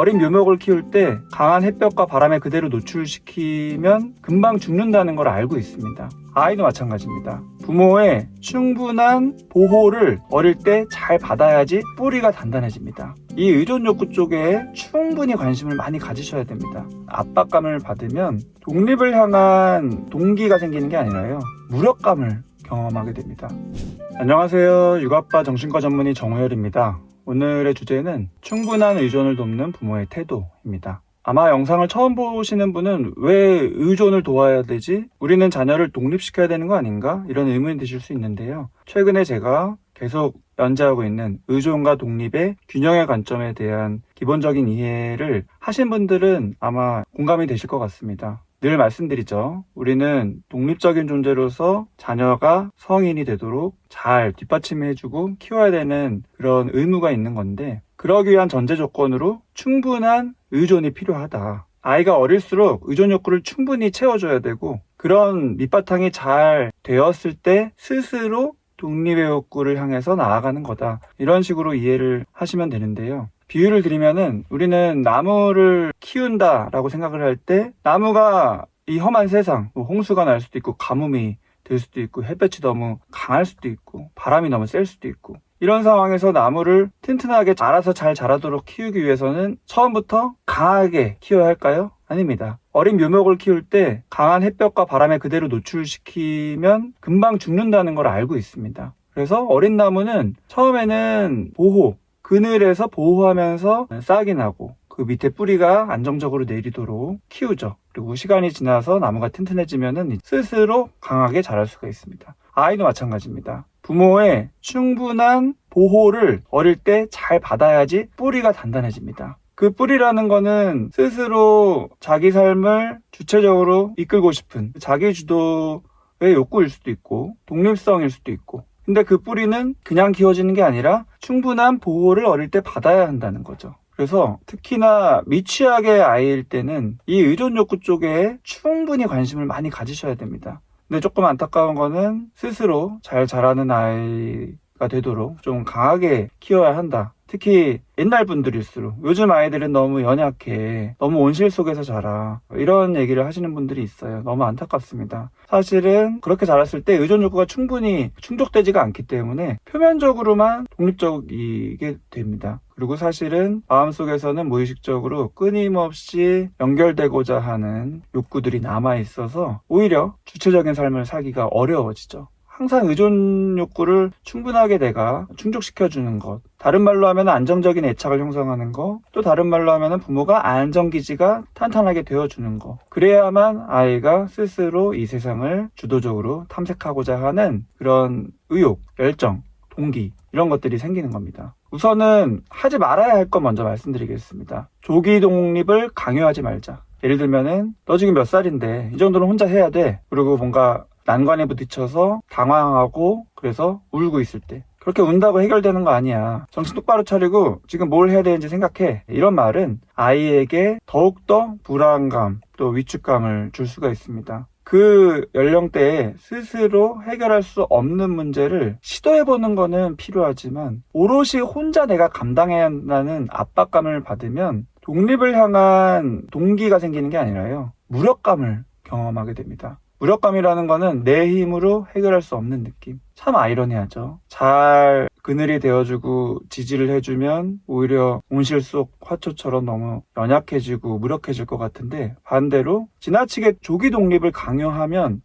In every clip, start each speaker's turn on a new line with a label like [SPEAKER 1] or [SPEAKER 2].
[SPEAKER 1] 어린 묘목을 키울 때 강한 햇볕과 바람에 그대로 노출시키면 금방 죽는다는 걸 알고 있습니다. 아이도 마찬가지입니다. 부모의 충분한 보호를 어릴 때 잘 받아야지 뿌리가 단단해집니다. 이 의존 욕구 쪽에 충분히 관심을 많이 가지셔야 됩니다. 압박감을 받으면 독립을 향한 동기가 생기는 게 아니라요, 무력감을 경험하게 됩니다. 안녕하세요. 육아빠 정신과 전문의 정호열입니다. 오늘의 주제는 충분한 의존을 돕는 부모의 태도입니다. 아마 영상을 처음 보시는 분은 왜 의존을 도와야 되지? 우리는 자녀를 독립시켜야 되는 거 아닌가? 이런 의문이 드실 수 있는데요. 최근에 제가 계속 연재하고 있는 의존과 독립의 균형의 관점에 대한 기본적인 이해를 하신 분들은 아마 공감이 되실 것 같습니다. 늘 말씀드리죠. 우리는 독립적인 존재로서 자녀가 성인이 되도록 잘 뒷받침해주고 키워야 되는 그런 의무가 있는 건데, 그러기 위한 전제 조건으로 충분한 의존이 필요하다. 아이가 어릴수록 의존 욕구를 충분히 채워줘야 되고, 그런 밑바탕이 잘 되었을 때 스스로 독립의 욕구를 향해서 나아가는 거다. 이런 식으로 이해를 하시면 되는데요. 비유를 드리면은, 우리는 나무를 키운다라고 생각을 할 때, 나무가 이 험한 세상, 홍수가 날 수도 있고, 가뭄이 될 수도 있고, 햇볕이 너무 강할 수도 있고, 바람이 너무 셀 수도 있고, 이런 상황에서 나무를 튼튼하게 자라서 잘 자라도록 키우기 위해서는 처음부터 강하게 키워야 할까요? 아닙니다. 어린 묘목을 키울 때 강한 햇볕과 바람에 그대로 노출시키면 금방 죽는다는 걸 알고 있습니다. 그래서 어린 나무는 처음에는 그늘에서 보호하면서 싹이 나고 그 밑에 뿌리가 안정적으로 내리도록 키우죠. 그리고 시간이 지나서 나무가 튼튼해지면 스스로 강하게 자랄 수가 있습니다. 아이도 마찬가지입니다. 부모의 충분한 보호를 어릴 때 잘 받아야지 뿌리가 단단해집니다. 그 뿌리라는 거는 스스로 자기 삶을 주체적으로 이끌고 싶은 자기 주도의 욕구일 수도 있고, 독립성일 수도 있고, 근데 그 뿌리는 그냥 키워지는 게 아니라 충분한 보호를 어릴 때 받아야 한다는 거죠. 그래서 특히나 미취학의 아이일 때는 이 의존 욕구 쪽에 충분히 관심을 많이 가지셔야 됩니다. 근데 조금 안타까운 거는 스스로 잘 자라는 아이가 되도록 좀 강하게 키워야 한다. 특히 옛날 분들일수록, 요즘 아이들은 너무 연약해, 너무 온실 속에서 자라, 이런 얘기를 하시는 분들이 있어요. 너무 안타깝습니다. 사실은 그렇게 자랐을 때 의존 욕구가 충분히 충족되지가 않기 때문에 표면적으로만 독립적이게 됩니다. 그리고 사실은 마음속에서는 무의식적으로 끊임없이 연결되고자 하는 욕구들이 남아있어서 오히려 주체적인 삶을 살기가 어려워지죠. 항상 의존 욕구를 충분하게 내가 충족시켜주는 것, 다른 말로 하면 안정적인 애착을 형성하는 것, 또 다른 말로 하면 부모가 안정기지가 탄탄하게 되어주는 것, 그래야만 아이가 스스로 이 세상을 주도적으로 탐색하고자 하는 그런 의욕, 열정, 동기, 이런 것들이 생기는 겁니다. 우선은 하지 말아야 할 거 먼저 말씀드리겠습니다. 조기 독립을 강요하지 말자. 예를 들면은 너 지금 몇 살인데 이 정도는 혼자 해야 돼. 그리고 뭔가 난관에 부딪혀서 당황하고 그래서 울고 있을 때, 그렇게 운다고 해결되는 거 아니야. 정신 똑바로 차리고 지금 뭘 해야 되는지 생각해. 이런 말은 아이에게 더욱더 불안감 또 위축감을 줄 수가 있습니다. 그 연령대에 스스로 해결할 수 없는 문제를 시도해보는 거는 필요하지만 오롯이 혼자 내가 감당해야 한다는 압박감을 받으면 독립을 향한 동기가 생기는 게 아니라요, 무력감을 경험하게 됩니다. 무력감이라는 거는 내 힘으로 해결할 수 없는 느낌. 참 아이러니하죠. 잘 그늘이 되어주고 지지를 해주면 오히려 온실 속 화초처럼 너무 연약해지고 무력해질 것 같은데, 반대로 지나치게 조기 독립을 강요하면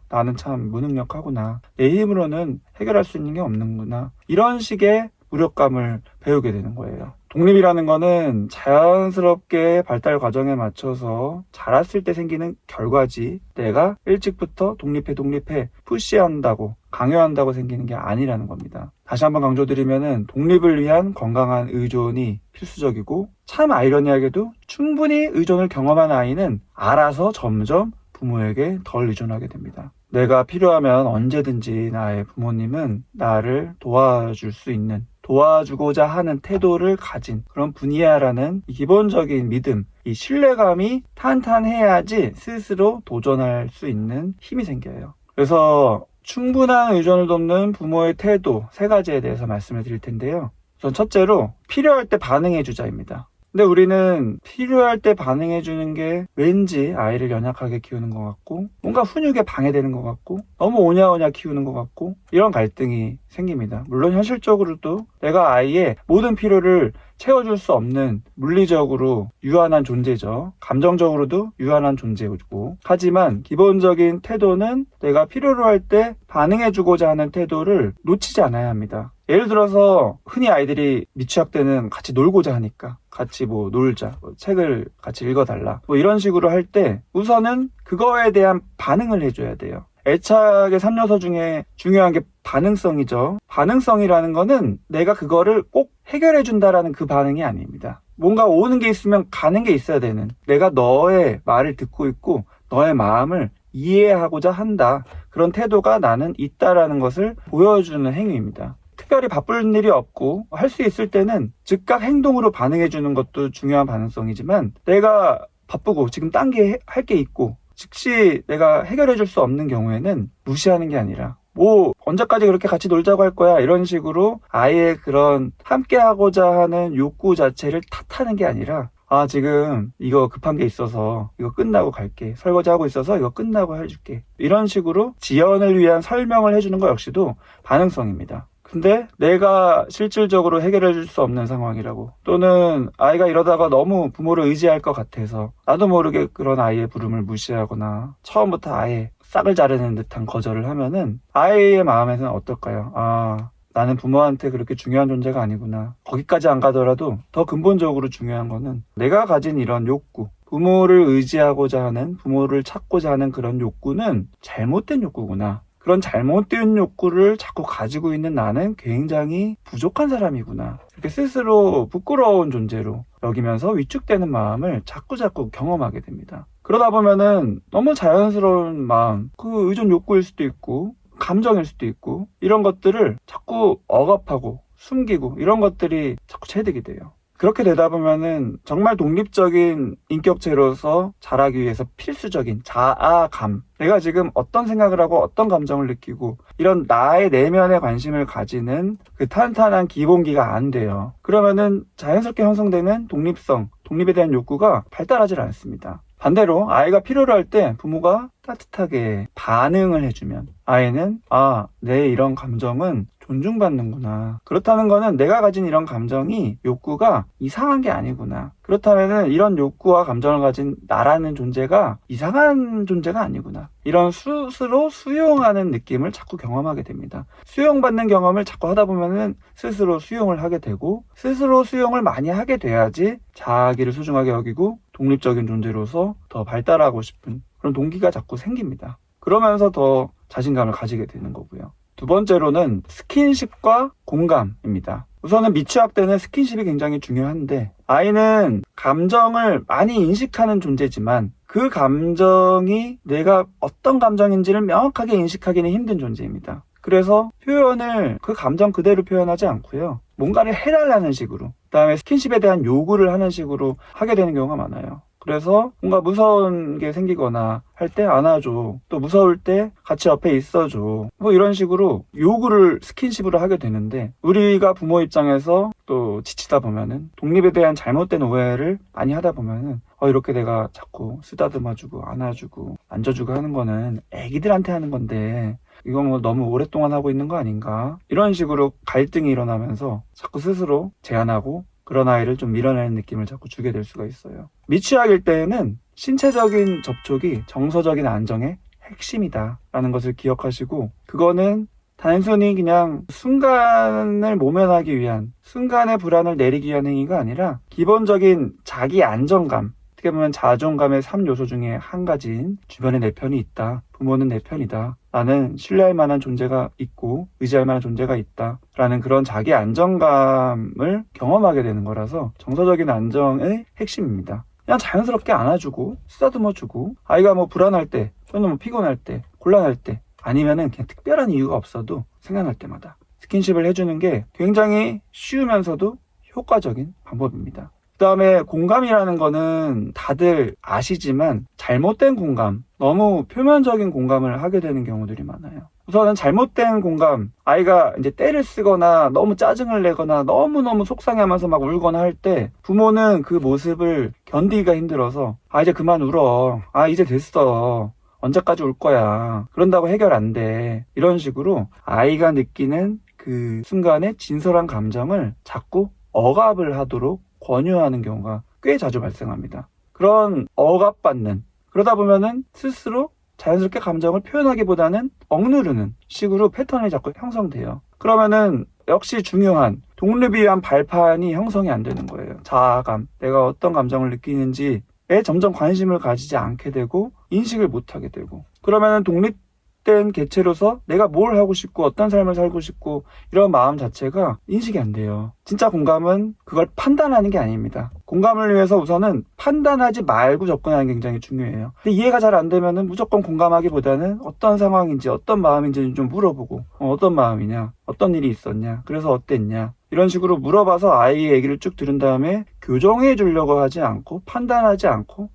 [SPEAKER 1] 나는 참 무능력하구나, 내 힘으로는 해결할 수 있는 게 없는구나, 이런 식의 무력감을 배우게 되는 거예요. 독립이라는 거는 자연스럽게 발달 과정에 맞춰서 자랐을 때 생기는 결과지, 내가 일찍부터 독립해 푸시한다고 강요한다고 생기는 게 아니라는 겁니다. 다시 한번 강조드리면은 독립을 위한 건강한 의존이 필수적이고, 참 아이러니하게도 충분히 의존을 경험한 아이는 알아서 점점 부모에게 덜 의존하게 됩니다. 내가 필요하면 언제든지 나의 부모님은 나를 도와줄 수 있는, 도와주고자 하는 태도를 가진 그런 분이야라는 기본적인 믿음, 이 신뢰감이 탄탄해야지 스스로 도전할 수 있는 힘이 생겨요. 그래서 충분한 의존을 돕는 부모의 태도 3가지에 대해서 말씀을 드릴 텐데요. 우선 첫째로, 필요할 때 반응해주자입니다. 근데 우리는 필요할 때 반응해주는 게 왠지 아이를 연약하게 키우는 것 같고 뭔가 훈육에 방해되는 것 같고 너무 오냐오냐 키우는 것 같고 이런 갈등이 생깁니다. 물론 현실적으로도 내가 아이의 모든 필요를 채워줄 수 없는 물리적으로 유한한 존재죠. 감정적으로도 유한한 존재고 하지만 기본적인 태도는 내가 필요로 할 때 반응해주고자 하는 태도를 놓치지 않아야 합니다. 예를 들어서 흔히 아이들이 미취학 때는 같이 놀고자 하니까 같이 뭐 놀자, 책을 같이 읽어달라 뭐 이런 식으로 할 때 우선은 그거에 대한 반응을 해줘야 돼요. 애착의 3요소 중에 중요한 게 반응성이죠. 반응성이라는 거는 내가 그거를 꼭 해결해준다라는 그 반응이 아닙니다. 뭔가 오는 게 있으면 가는 게 있어야 되는, 내가 너의 말을 듣고 있고 너의 마음을 이해하고자 한다, 그런 태도가 나는 있다라는 것을 보여주는 행위입니다. 특별히 바쁠 일이 없고 할 수 있을 때는 즉각 행동으로 반응해주는 것도 중요한 반응성이지만, 내가 바쁘고 지금 딴 게 할 게 있고 즉시 내가 해결해줄 수 없는 경우에는 무시하는 게 아니라 뭐 언제까지 그렇게 같이 놀자고 할 거야 이런 식으로 아이의 그런 함께 하고자 하는 욕구 자체를 탓하는 게 아니라, 아 지금 이거 급한 게 있어서 이거 끝나고 갈게, 설거지하고 있어서 이거 끝나고 해줄게, 이런 식으로 지연을 위한 설명을 해주는 것 역시도 반응성입니다. 근데 내가 실질적으로 해결해 줄 수 없는 상황이라고, 또는 아이가 이러다가 너무 부모를 의지할 것 같아서 나도 모르게 그런 아이의 부름을 무시하거나 처음부터 아예 싹을 자르는 듯한 거절을 하면은 아이의 마음에서는 어떨까요? 아, 나는 부모한테 그렇게 중요한 존재가 아니구나. 거기까지 안 가더라도 더 근본적으로 중요한 거는 내가 가진 이런 욕구, 부모를 의지하고자 하는, 부모를 찾고자 하는 그런 욕구는 잘못된 욕구구나. 그런 잘못된 욕구를 자꾸 가지고 있는 나는 굉장히 부족한 사람이구나. 이렇게 스스로 부끄러운 존재로 여기면서 위축되는 마음을 자꾸자꾸 경험하게 됩니다. 그러다 보면은 너무 자연스러운 마음, 그 의존 욕구일 수도 있고 감정일 수도 있고 이런 것들을 자꾸 억압하고 숨기고 이런 것들이 자꾸 체득이 돼요. 그렇게 되다 보면은 정말 독립적인 인격체로서 자라기 위해서 필수적인 자아감, 내가 지금 어떤 생각을 하고 어떤 감정을 느끼고 이런 나의 내면에 관심을 가지는 그 탄탄한 기본기가 안 돼요. 그러면은 자연스럽게 형성되는 독립성, 독립에 대한 욕구가 발달하지 않습니다. 반대로 아이가 필요로 할 때 부모가 따뜻하게 반응을 해주면 아이는 아, 내 이런 감정은 존중받는구나. 그렇다는 거는 내가 가진 이런 감정이, 욕구가 이상한 게 아니구나. 그렇다면은 이런 욕구와 감정을 가진 나라는 존재가 이상한 존재가 아니구나. 이런 스스로 수용하는 느낌을 자꾸 경험하게 됩니다. 수용받는 경험을 자꾸 하다 보면은 스스로 수용을 하게 되고, 스스로 수용을 많이 하게 돼야지 자기를 소중하게 여기고 독립적인 존재로서 더 발달하고 싶은 그런 동기가 자꾸 생깁니다. 그러면서 더 자신감을 가지게 되는 거고요. 두 번째로는 스킨십과 공감입니다. 우선은 미취학 때는 스킨십이 굉장히 중요한데, 아이는 감정을 많이 인식하는 존재지만 그 감정이 내가 어떤 감정인지를 명확하게 인식하기는 힘든 존재입니다. 그래서 표현을 그 감정 그대로 표현하지 않고요, 뭔가를 해달라는 식으로, 그 다음에 스킨십에 대한 요구를 하는 식으로 하게 되는 경우가 많아요. 그래서 뭔가 무서운 게 생기거나 할 때 안아줘, 또 무서울 때 같이 옆에 있어줘, 뭐 이런 식으로 요구를 스킨십으로 하게 되는데, 우리가 부모 입장에서 또 지치다 보면은, 독립에 대한 잘못된 오해를 많이 하다 보면은 이렇게 내가 자꾸 쓰다듬어주고 안아주고 만져주고 하는 거는 애기들한테 하는 건데 이거 뭐 너무 오랫동안 하고 있는 거 아닌가, 이런 식으로 갈등이 일어나면서 자꾸 스스로 제한하고 그런 아이를 좀 밀어내는 느낌을 자꾸 주게 될 수가 있어요. 미취학일 때에는 신체적인 접촉이 정서적인 안정의 핵심이다 라는 것을 기억하시고, 그거는 단순히 그냥 순간을 모면하기 위한, 순간의 불안을 내리기 위한 행위가 아니라 기본적인 자기 안정감, 어떻게 보면 자존감의 3요소 중에 한 가지인 주변에 내 편이 있다, 부모는 내 편이다, 나는 신뢰할 만한 존재가 있고 의지할 만한 존재가 있다 라는 그런 자기 안정감을 경험하게 되는 거라서 정서적인 안정의 핵심입니다. 그냥 자연스럽게 안아주고 쓰다듬어주고, 아이가 뭐 불안할 때 또는 뭐 피곤할 때 곤란할 때, 아니면은 그냥 특별한 이유가 없어도 생각날 때마다 스킨십을 해주는 게 굉장히 쉬우면서도 효과적인 방법입니다. 그 다음에 공감이라는 거는 다들 아시지만 잘못된 공감, 너무 표면적인 공감을 하게 되는 경우들이 많아요. 우선은 잘못된 공감, 아이가 이제 떼를 쓰거나 너무 짜증을 내거나 너무너무 속상해하면서 막 울거나 할 때 부모는 그 모습을 견디기가 힘들어서 이제 그만 울어. 이제 됐어. 언제까지 울 거야. 그런다고 해결 안 돼. 이런 식으로 아이가 느끼는 그 순간의 진솔한 감정을 자꾸 억압을 하도록 권유하는 경우가 꽤 자주 발생합니다. 그런 억압받는, 그러다 보면은 스스로 자연스럽게 감정을 표현하기보다는 억누르는 식으로 패턴이 자꾸 형성돼요. 그러면은 역시 중요한 독립을 위한 발판이 형성이 안 되는 거예요. 자아감, 내가 어떤 감정을 느끼는지에 점점 관심을 가지지 않게 되고 인식을 못하게 되고, 그러면은 독립된 개체로서 내가 뭘 하고 싶고 어떤 삶을 살고 싶고 이런 마음 자체가 인식이 안 돼요. 진짜 공감은 그걸 판단하는 게 아닙니다. 공감을 위해서 우선은 판단하지 말고 접근하는 게 굉장히 중요해요. 근데 이해가 잘 안 되면은 무조건 공감하기보다는 어떤 상황인지 어떤 마음인지 좀 물어보고, 어떤 마음이냐, 어떤 일이 있었냐, 그래서 어땠냐, 이런 식으로 물어봐서 아이의 얘기를 쭉 들은 다음에 교정해 주려고 하지 않고, 판단하지 않고,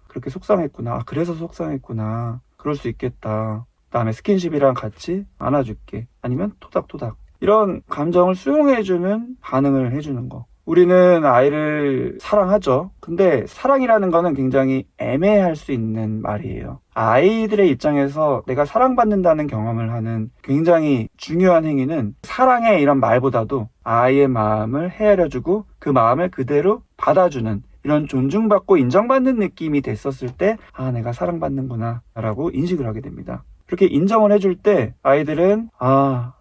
[SPEAKER 1] 그렇게 속상했구나, 그래서 속상했구나, 그럴 수 있겠다, 그다음에 스킨십이랑 같이 안아줄게, 아니면 토닥토닥, 이런 감정을 수용해주는 반응을 해주는 거. 우리는 아이를 사랑하죠. 근데 사랑이라는 거는 굉장히 애매할 수 있는 말이에요. 아이들의 입장에서 내가 사랑받는다는 경험을 하는 굉장히 중요한 행위는 사랑의 이런 말보다도 아이의 마음을 헤아려주고 그 마음을 그대로 받아주는, 이런 존중받고 인정받는 느낌이 됐었을 때 내가 사랑받는구나 라고 인식을 하게 됩니다. 그렇게 인정을 해줄 때 아이들은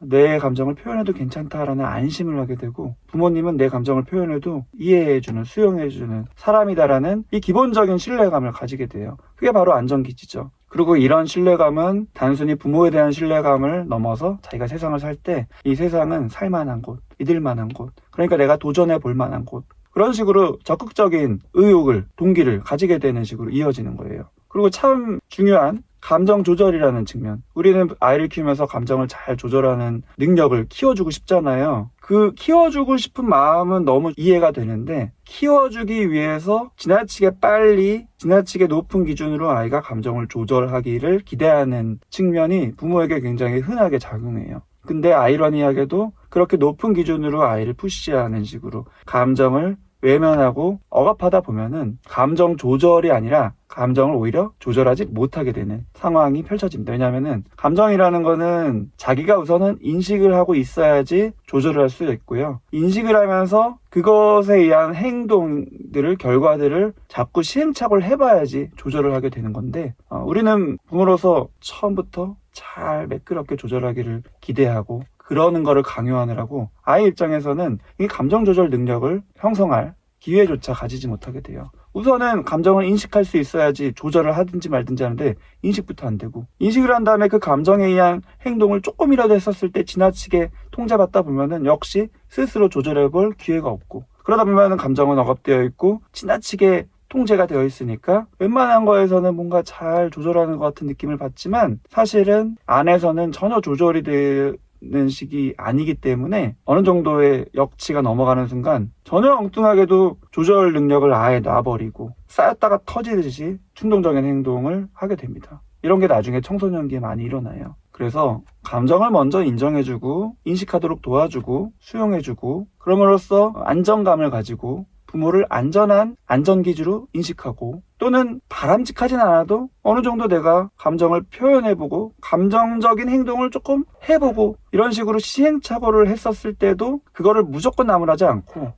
[SPEAKER 1] 내 감정을 표현해도 괜찮다라는 안심을 하게 되고, 부모님은 내 감정을 표현해도 이해해주는, 수용해주는 사람이다라는 이 기본적인 신뢰감을 가지게 돼요. 그게 바로 안정기지죠. 그리고 이런 신뢰감은 단순히 부모에 대한 신뢰감을 넘어서 자기가 세상을 살 때 이 세상은 살만한 곳, 믿을만한 곳, 그러니까 내가 도전해 볼 만한 곳, 그런 식으로 적극적인 의욕을, 동기를 가지게 되는 식으로 이어지는 거예요. 그리고 참 중요한 감정 조절이라는 측면. 우리는 아이를 키우면서 감정을 잘 조절하는 능력을 키워주고 싶잖아요. 그 키워주고 싶은 마음은 너무 이해가 되는데, 키워주기 위해서 지나치게 빨리, 지나치게 높은 기준으로 아이가 감정을 조절하기를 기대하는 측면이 부모에게 굉장히 흔하게 작용해요. 근데 아이러니하게도 그렇게 높은 기준으로 아이를 푸시하는 식으로 감정을 외면하고 억압하다 보면은 감정 조절이 아니라 감정을 오히려 조절하지 못하게 되는 상황이 펼쳐집니다. 왜냐하면은 감정이라는 거는 자기가 우선은 인식을 하고 있어야지 조절을 할 수 있고요. 인식을 하면서 그것에 의한 행동들을, 결과들을 자꾸 시행착오를 해봐야지 조절을 하게 되는 건데, 우리는 부모로서 처음부터 잘 매끄럽게 조절하기를 기대하고 그러는 거를 강요하느라고 아이 입장에서는 이 감정 조절 능력을 형성할 기회조차 가지지 못하게 돼요. 우선은 감정을 인식할 수 있어야지 조절을 하든지 말든지 하는데 인식부터 안 되고, 인식을 한 다음에 그 감정에 의한 행동을 조금이라도 했었을 때 지나치게 통제받다 보면은 역시 스스로 조절해 볼 기회가 없고, 그러다 보면은 감정은 억압되어 있고 지나치게 통제가 되어 있으니까 웬만한 거에서는 뭔가 잘 조절하는 것 같은 느낌을 받지만 사실은 안에서는 전혀 조절이 되는 식이 아니기 때문에 어느 정도의 역치가 넘어가는 순간 전혀 엉뚱하게도 조절 능력을 아예 놔버리고 쌓였다가 터지듯이 충동적인 행동을 하게 됩니다. 이런 게 나중에 청소년기에 많이 일어나요. 그래서 감정을 먼저 인정해주고 인식하도록 도와주고 수용해주고, 그럼으로써 안정감을 가지고 부모를 안전한 안전기지로 인식하고, 또는 바람직하진 않아도 어느 정도 내가 감정을 표현해보고 감정적인 행동을 조금 해보고 이런 식으로 시행착오를 했었을 때도 그거를 무조건 나무라지 않고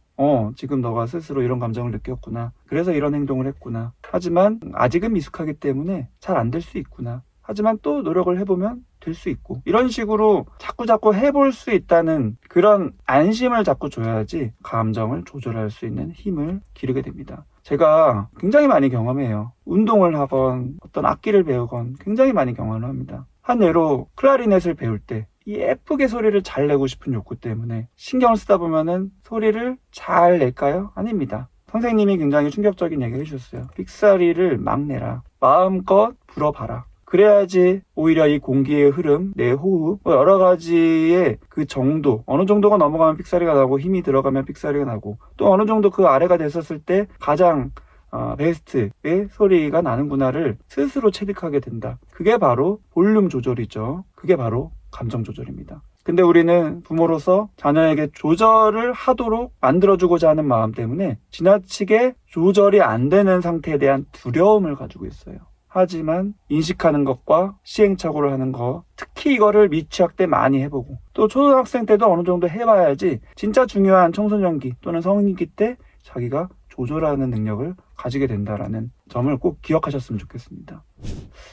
[SPEAKER 1] 지금 너가 스스로 이런 감정을 느꼈구나, 그래서 이런 행동을 했구나, 하지만 아직은 미숙하기 때문에 잘 안 될 수 있구나, 하지만 또 노력을 해보면 될 수 있고, 이런 식으로 자꾸 해볼 수 있다는 그런 안심을 자꾸 줘야지 감정을 조절할 수 있는 힘을 기르게 됩니다. 제가 굉장히 많이 경험해요. 운동을 하건 어떤 악기를 배우건 굉장히 많이 경험을 합니다. 한 예로 클라리넷을 배울 때 예쁘게 소리를 잘 내고 싶은 욕구 때문에 신경을 쓰다 보면은 소리를 잘 낼까요? 아닙니다. 선생님이 굉장히 충격적인 얘기를 해주셨어요. 삑사리를 막 내라. 마음껏 불어봐라. 그래야지 오히려 이 공기의 흐름, 내 호흡, 여러 가지의 그 정도, 어느 정도가 넘어가면 삑사리가 나고 힘이 들어가면 삑사리가 나고, 또 어느 정도 그 아래가 됐었을 때 가장 베스트의 소리가 나는구나를 스스로 체득하게 된다. 그게 바로 볼륨 조절이죠. 그게 바로 감정 조절입니다. 근데 우리는 부모로서 자녀에게 조절을 하도록 만들어주고자 하는 마음 때문에 지나치게 조절이 안 되는 상태에 대한 두려움을 가지고 있어요. 하지만 인식하는 것과 시행착오를 하는 것, 특히 이거를 미취학 때 많이 해보고 또 초등학생 때도 어느 정도 해봐야지 진짜 중요한 청소년기 또는 성인기 때 자기가 조절하는 능력을 가지게 된다라는 점을 꼭 기억하셨으면 좋겠습니다.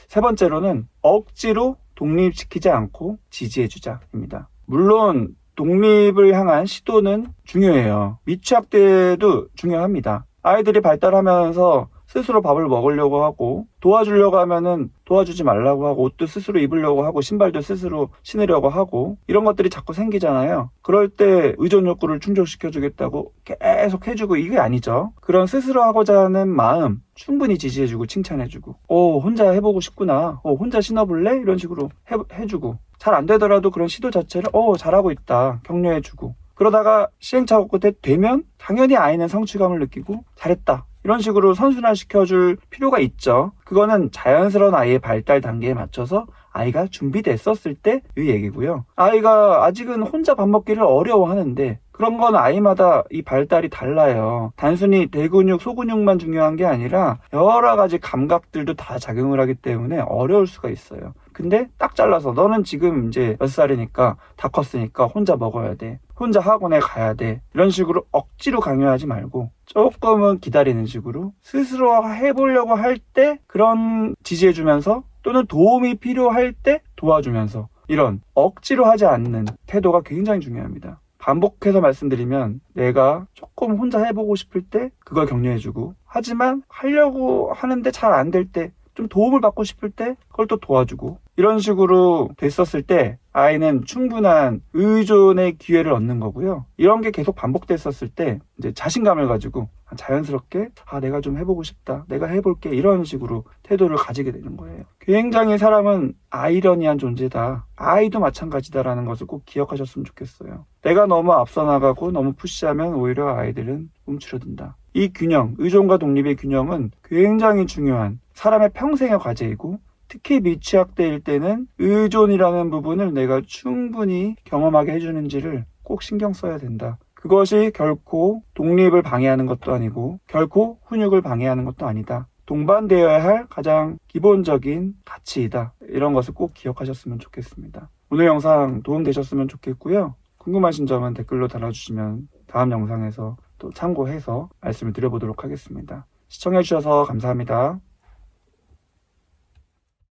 [SPEAKER 1] 세 번째로는 억지로 독립시키지 않고 지지해주자입니다. 물론 독립을 향한 시도는 중요해요. 미취학 때도 중요합니다. 아이들이 발달하면서 스스로 밥을 먹으려고 하고 도와주려고 하면은 도와주지 말라고 하고 옷도 스스로 입으려고 하고 신발도 스스로 신으려고 하고 이런 것들이 자꾸 생기잖아요. 그럴 때 의존 욕구를 충족시켜주겠다고 계속 해주고 이게 아니죠. 그런 스스로 하고자 하는 마음 충분히 지지해주고 칭찬해주고 혼자 해보고 싶구나. 혼자 신어볼래? 이런 식으로 해주고 잘 안 되더라도 그런 시도 자체를 잘하고 있다. 격려해주고 그러다가 시행착오 끝에 되면 당연히 아이는 성취감을 느끼고 잘했다. 이런 식으로 선순환시켜줄 필요가 있죠. 그거는 자연스러운 아이의 발달 단계에 맞춰서 아이가 준비됐었을 때의 얘기고요. 아이가 아직은 혼자 밥 먹기를 어려워하는데 그런 건 아이마다 이 발달이 달라요. 단순히 대근육, 소근육만 중요한 게 아니라 여러 가지 감각들도 다 작용을 하기 때문에 어려울 수가 있어요. 근데 딱 잘라서 너는 지금 이제 몇 살이니까 다 컸으니까 혼자 먹어야 돼. 혼자 학원에 가야 돼. 이런 식으로 억지로 강요하지 말고 조금은 기다리는 식으로 스스로 해보려고 할 때 그런 지지해주면서 또는 도움이 필요할 때 도와주면서 이런 억지로 하지 않는 태도가 굉장히 중요합니다. 반복해서 말씀드리면 내가 조금 혼자 해보고 싶을 때 그걸 격려해주고 하지만 하려고 하는데 잘 안 될 때 좀 도움을 받고 싶을 때 그걸 또 도와주고 이런 식으로 됐었을 때 아이는 충분한 의존의 기회를 얻는 거고요. 이런 게 계속 반복됐었을 때 이제 자신감을 가지고 자연스럽게 내가 좀 해보고 싶다. 내가 해볼게. 이런 식으로 태도를 가지게 되는 거예요. 굉장히 사람은 아이러니한 존재다. 아이도 마찬가지다라는 것을 꼭 기억하셨으면 좋겠어요. 내가 너무 앞서 나가고 너무 푸시하면 오히려 아이들은 움츠러든다. 이 균형, 의존과 독립의 균형은 굉장히 중요한 사람의 평생의 과제이고 특히 미취학 때일 때는 의존이라는 부분을 내가 충분히 경험하게 해주는지를 꼭 신경 써야 된다. 그것이 결코 독립을 방해하는 것도 아니고 결코 훈육을 방해하는 것도 아니다. 동반되어야 할 가장 기본적인 가치이다. 이런 것을 꼭 기억하셨으면 좋겠습니다. 오늘 영상 도움되셨으면 좋겠고요. 궁금하신 점은 댓글로 달아주시면 다음 영상에서 또 참고해서 말씀을 드려보도록 하겠습니다. 시청해주셔서 감사합니다.